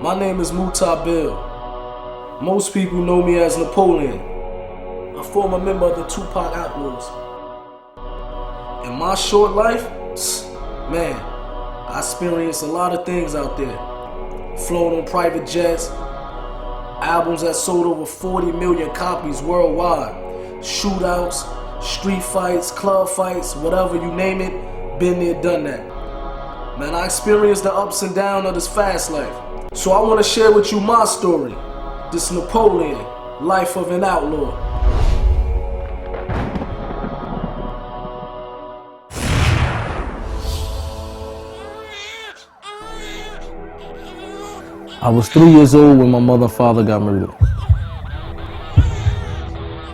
My name is Mutah Beale. Most people know me as Napoleon, a former member of the Tupac Outlawz. In my short life, man, I experienced a lot of things out there. Flown on private jets, albums that sold over 40 million copies worldwide, shootouts, street fights, club fights, whatever you name it, been there, done that. Man, I experienced the ups and downs of this fast life. So I want to share with you my story. This Napoleon, life of an outlaw. I was 3 years old when my mother and father got murdered.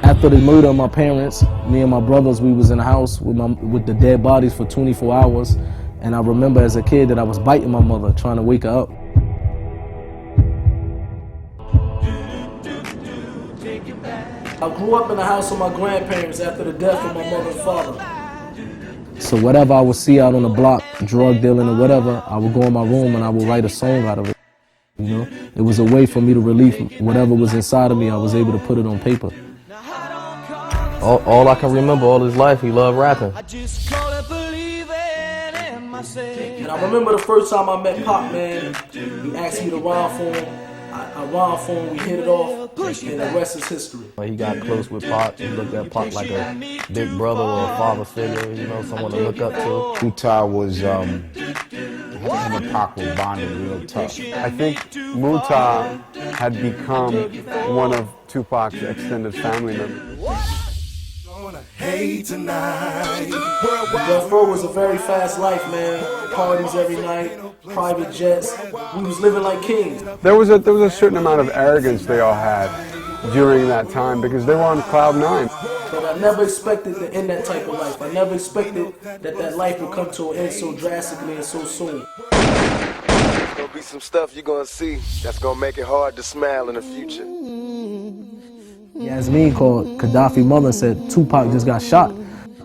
After the murder of my parents, me and my brothers, we was in the house with the dead bodies for 24 hours. And I remember as a kid that I was biting my mother, trying to wake her up. I grew up in the house of my grandparents after the death of my mother and father. So whatever I would see out on the block, drug dealing or whatever, I would go in my room and I would write a song out of it. You know, it was a way for me to relieve whatever was inside of me. I was able to put it on paper. All I can remember all his life, he loved rapping. And I remember the first time I met Pac, man, he asked me to rhyme for him. I rhymed for him, we hit it off, and the rest is history. He got close with Pac. He looked at Pac like a big brother or a father figure, you know, someone to look up to. Mutah was, him and Pac were bonded real tough. I think Mutah had become one of Tupac's extended family members. Death Row was a very fast life, man. Parties every night, private jets. We was living like kings. There was a certain amount of arrogance they all had during that time because they were on cloud nine. But I never expected to end that type of life. I never expected that life would come to an end so drastically and so soon. There's gonna be some stuff you're gonna see that's gonna make it hard to smile in the future. Yasmin called Gaddafi's mother and said Tupac just got shot.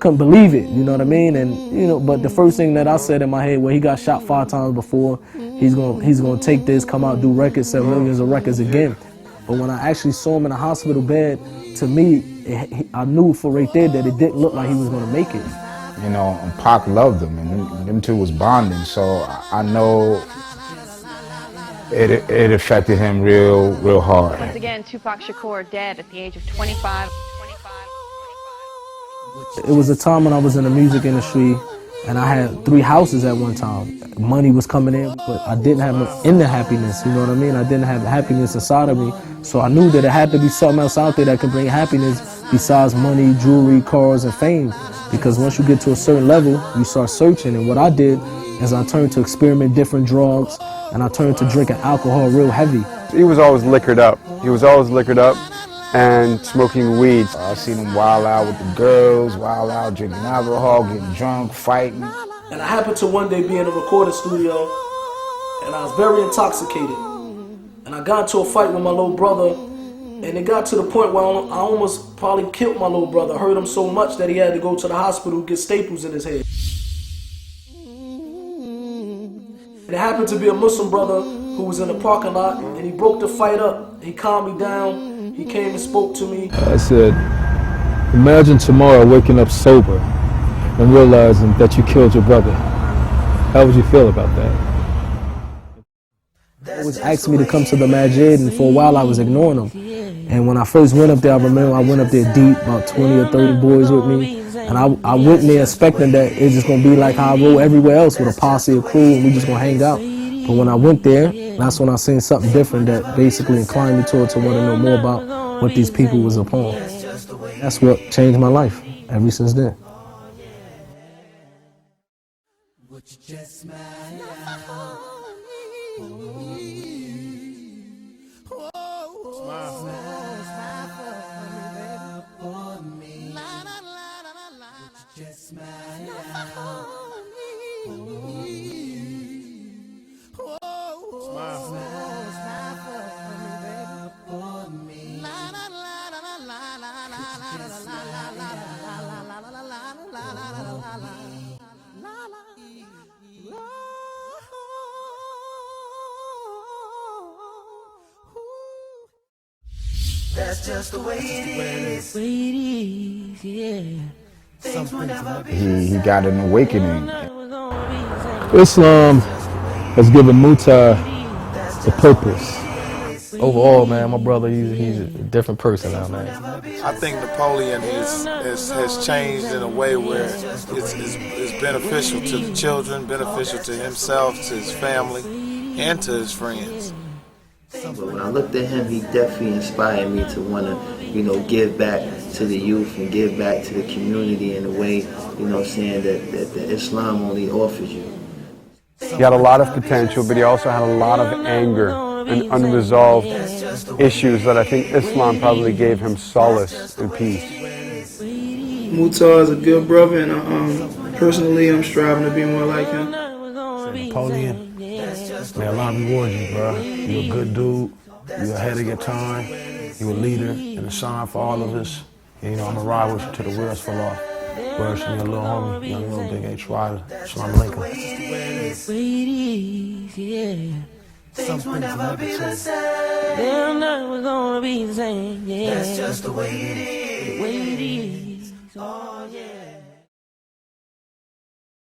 Couldn't believe it, you know what I mean? And you know, but the first thing that I said in my head, well, he got shot 5 times before. He's gonna take this, come out, do records, sell millions of records again. But when I actually saw him in a hospital bed, to me, I knew for right there that it didn't look like he was gonna make it. You know, and Pac loved him, and them two was bonding. So I know it affected him real hard. Once again, Tupac Shakur dead at the age of 25. It was a time when I was in the music industry and I had 3 houses at one time. Money was coming in, but I didn't have no inner happiness, you know what I mean? I didn't have happiness inside of me. So I knew that it had to be something else out there that could bring happiness besides money, jewelry, cars, and fame. Because once you get to a certain level, you start searching. And what I did is I turned to experiment different drugs and I turned to drinking alcohol real heavy. He was always liquored up. He was always liquored up and smoking weed. I seen him wild out with the girls, wild out drinking alcohol, getting drunk, fighting. And I happened to one day be in a recording studio and I was very intoxicated. And I got into a fight with my little brother and it got to the point where I almost probably killed my little brother. I hurt him so much that he had to go to the hospital to get staples in his head. And it happened to be a Muslim brother who was in the parking lot and he broke the fight up. He calmed me down. He came and spoke to me. I said, imagine tomorrow waking up sober and realizing that you killed your brother. How would you feel about that? They always asked me to come to the masjid, and for a while I was ignoring them. And when I first went up there, I remember I went up there deep, about 20 or 30 boys with me. And I went there expecting that it's just going to be like how I roll everywhere else with a posse, a crew, and we just going to hang out. But when I went there, that's when I seen something different that basically inclined me to want to know more about what these people was upon. That's what changed my life ever since then. He got an awakening. Islam has given Mutah a purpose. Overall, man, my brother, he's a different person now, man. I think Napoleon has changed in a way where it's beneficial to the children, beneficial to himself, to his family, and to his friends. But when I looked at him, he definitely inspired me to want to, give back to the youth and give back to the community in a way, saying that Islam only offers you. He had a lot of potential, but he also had a lot of anger and unresolved issues that I think Islam probably gave him solace and peace. Mutah is a good brother, and personally, I'm striving to be more like him. Napoleon, may Allah reward you, bro. You're a good dude. You're ahead of your time. You're a leader and a sign for all of us. And, I'm going to ride with you till the wheels fall off. Words to me, a little homie, young little big H. Wilder. Salam alaikum. Things will never be the same. They're never gonna be the same. Yeah. That's just the way it is. The way it is. Oh, yeah.